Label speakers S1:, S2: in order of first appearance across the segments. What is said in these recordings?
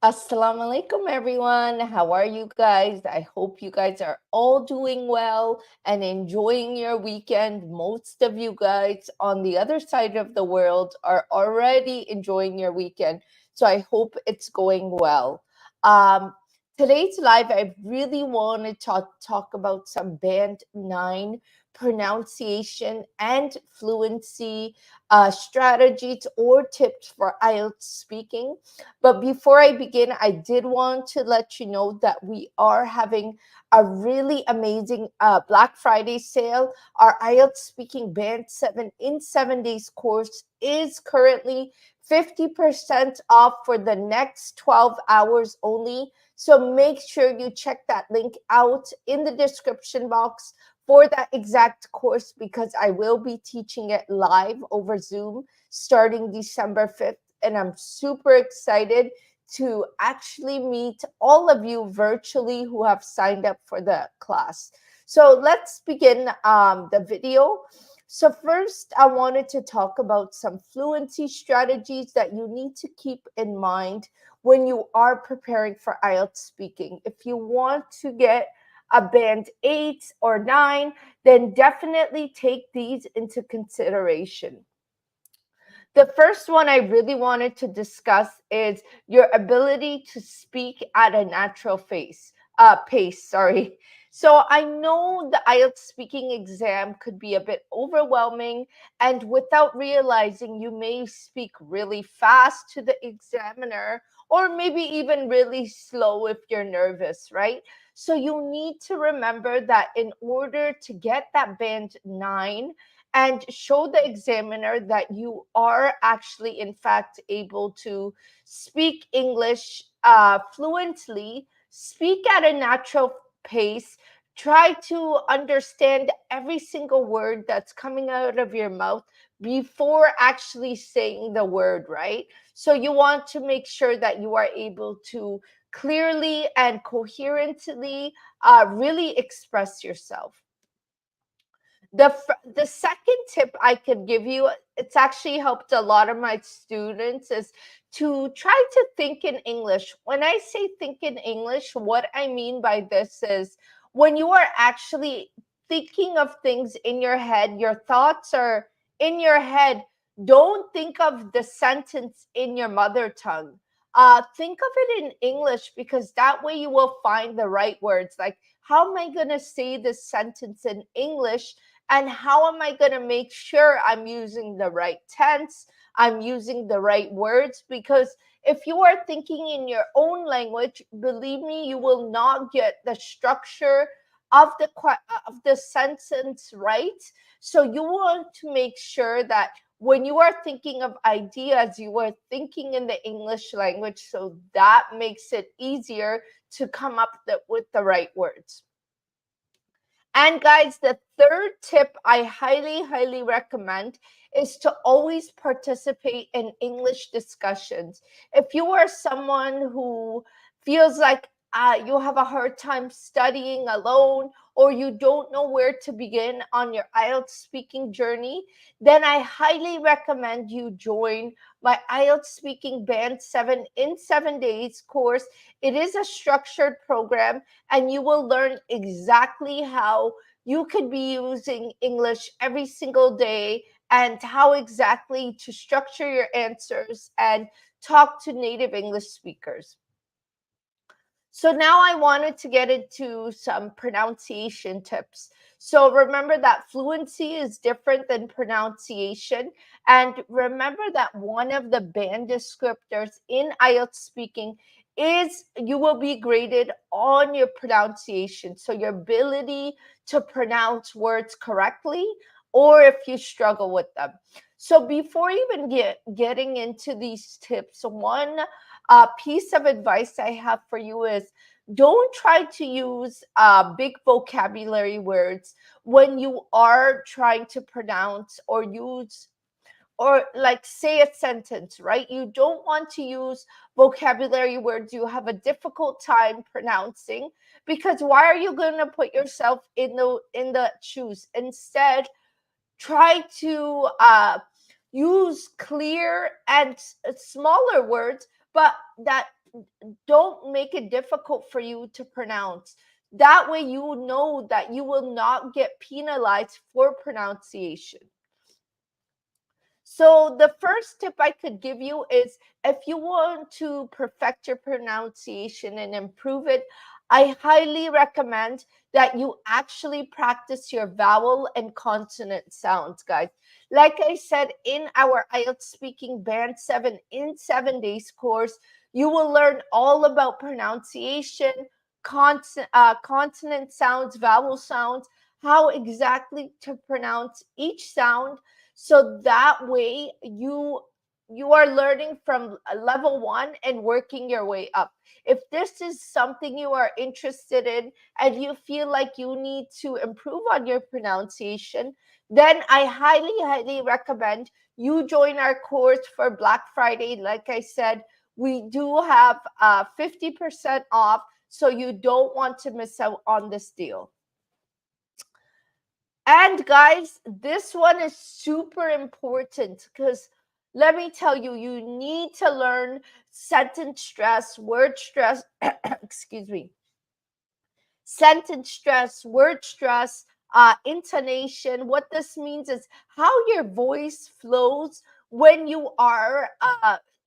S1: Assalamu alaikum, everyone. How are you guys? I hope you guys are all doing well and enjoying your weekend. Most of you guys on the other side of the world are already enjoying your weekend. So I hope it's going well. Um, Today's live, I really want to talk about some Band 9 pronunciation and fluency strategies or tips for IELTS speaking. But before I begin, I did want to let you know that we are having a really amazing Black Friday sale. Our IELTS Speaking Band 7 in 7 days course is currently 50% off for the next 12 hours only. So make sure you check that link out in the description box for that exact course because I will be teaching it live over Zoom starting December 5th, and I'm super excited to actually meet all of you virtually who have signed up for the class. So let's begin the video. So first, I wanted to talk about some fluency strategies that you need to keep in mind when you are preparing for IELTS speaking. If you want to get a band 8 or 9, then definitely take these into consideration. The first one I really wanted to discuss is your ability to speak at a natural pace. Sorry. So I know the IELTS speaking exam could be a bit overwhelming, and without realizing, you may speak really fast to the examiner, or maybe even really slow if you're nervous, right? So you need to remember that in order to get that band 9, and show the examiner that you are actually, in fact, able to speak English fluently, speak at a natural pace, try to understand every single word that's coming out of your mouth before actually saying the word, right? So you want to make sure that you are able to clearly and coherently really express yourself. The second tip I could give you, it's actually helped a lot of my students, is to try to think in English. When I say think in English, what I mean by this is when you are actually thinking of things in your head, your thoughts are in your head. Don't think of the sentence in your mother tongue. Think of it in English, because that way you will find the right words. Like, how am I going to say this sentence in English? And how am I going to make sure I'm using the right tense? I'm using the right words? Because if you are thinking in your own language, believe me, you will not get the structure of the sentence right. So you want to make sure that when you are thinking of ideas, you are thinking in the English language, so that makes it easier to come up with the right words. And guys, the third tip I highly, highly recommend is to always participate in English discussions. If you are someone who feels like you have a hard time studying alone, or you don't know where to begin on your IELTS speaking journey, then I highly recommend you join my IELTS Speaking Band 7 in 7 days course. It is a structured program, and you will learn exactly how you could be using English every single day, and how exactly to structure your answers and talk to native English speakers. So now I wanted to get into some pronunciation tips. So remember that fluency is different than pronunciation. And remember that one of the band descriptors in IELTS speaking is you will be graded on your pronunciation. So your ability to pronounce words correctly, or if you struggle with them. So before even getting into these tips, one piece of advice I have for you is don't try to use big vocabulary words when you are trying to pronounce or use or like say a sentence, right? You don't want to use vocabulary words you have a difficult time pronouncing, because why are you going to put yourself in the shoes? Instead, try to use clear and smaller words, but that don't make it difficult for you to pronounce. That way you know that you will not get penalized for pronunciation. So the first tip I could give you is, if you want to perfect your pronunciation and improve it, I highly recommend that you actually practice your vowel and consonant sounds, guys. Like I said, in our IELTS Speaking Band 7 in 7 days course, you will learn all about pronunciation, consonant sounds, vowel sounds, how exactly to pronounce each sound, so that way you are learning from level 1 and working your way up. If this is something you are interested in and you feel like you need to improve on your pronunciation, then I highly recommend you join our course for Black Friday. Like I said, we do have 50% off, so you don't want to miss out on this deal. And guys, this one is super important because let me tell you, you need to learn sentence stress, word stress, excuse me, sentence stress, word stress, intonation. What this means is how your voice flows when you are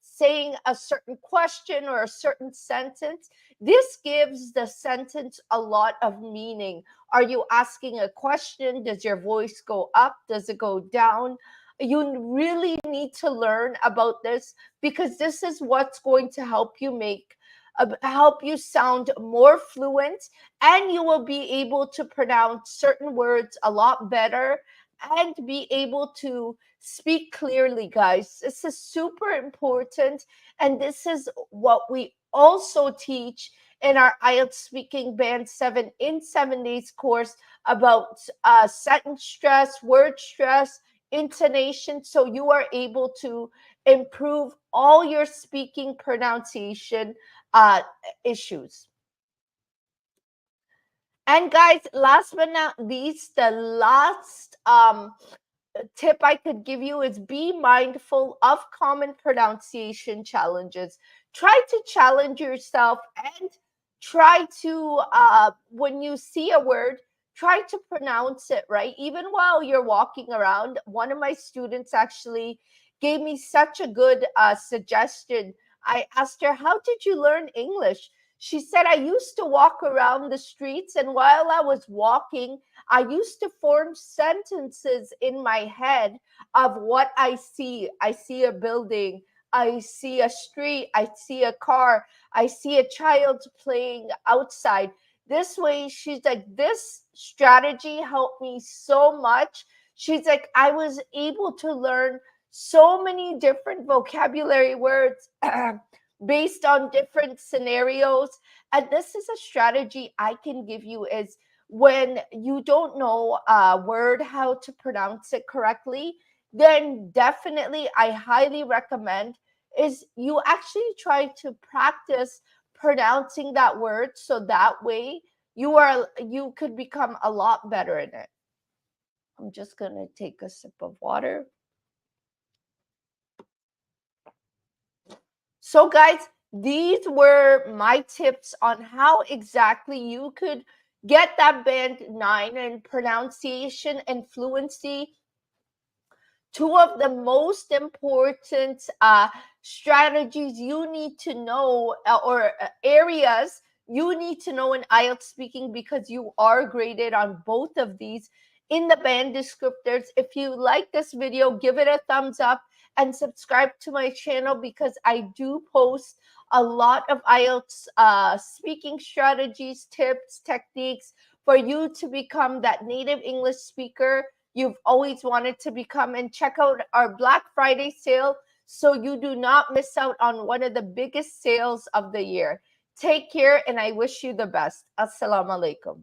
S1: saying a certain question or a certain sentence. This gives the sentence a lot of meaning. Are you asking a question? Does your voice go up? Does it go down? You really need to learn about this, because this is what's going to help you sound more fluent, and you will be able to pronounce certain words a lot better and be able to speak clearly, guys. This is super important, and this is what we also teach in our IELTS Speaking Band 7 in 7 days course about sentence stress, word stress, intonation, so you are able to improve all your speaking pronunciation uh, issues. And guys, last but not least, the last tip I could give you is be mindful of common pronunciation challenges. Try to challenge yourself and try to, when you see a word, try to pronounce it right. Even while you're walking around, one of my students actually gave me such a good suggestion. I asked her, how did you learn English? She said, I used to walk around the streets, and while I was walking, I used to form sentences in my head of what I see. I see a building, I see a street, I see a car, I see a child playing outside. This way, she's like, this strategy helped me so much. She's like, I was able to learn so many different vocabulary words based on different scenarios. And this is a strategy I can give you, is when you don't know a word, how to pronounce it correctly, then definitely I highly recommend is you actually try to practice pronouncing that word, so that way you could become a lot better in it. I'm just going to take a sip of water. So guys, these were my tips on how exactly you could get that band 9 in pronunciation and fluency. Two of the most important strategies you need to know, or areas you need to know in IELTS speaking, because you are graded on both of these in the band descriptors. If you like this video, give it a thumbs up and subscribe to my channel, because I do post a lot of IELTS speaking strategies, tips, techniques for you to become that native English speaker you've always wanted to become. And check out our Black Friday sale so you do not miss out on one of the biggest sales of the year. Take care, and I wish you the best. Assalamu alaikum.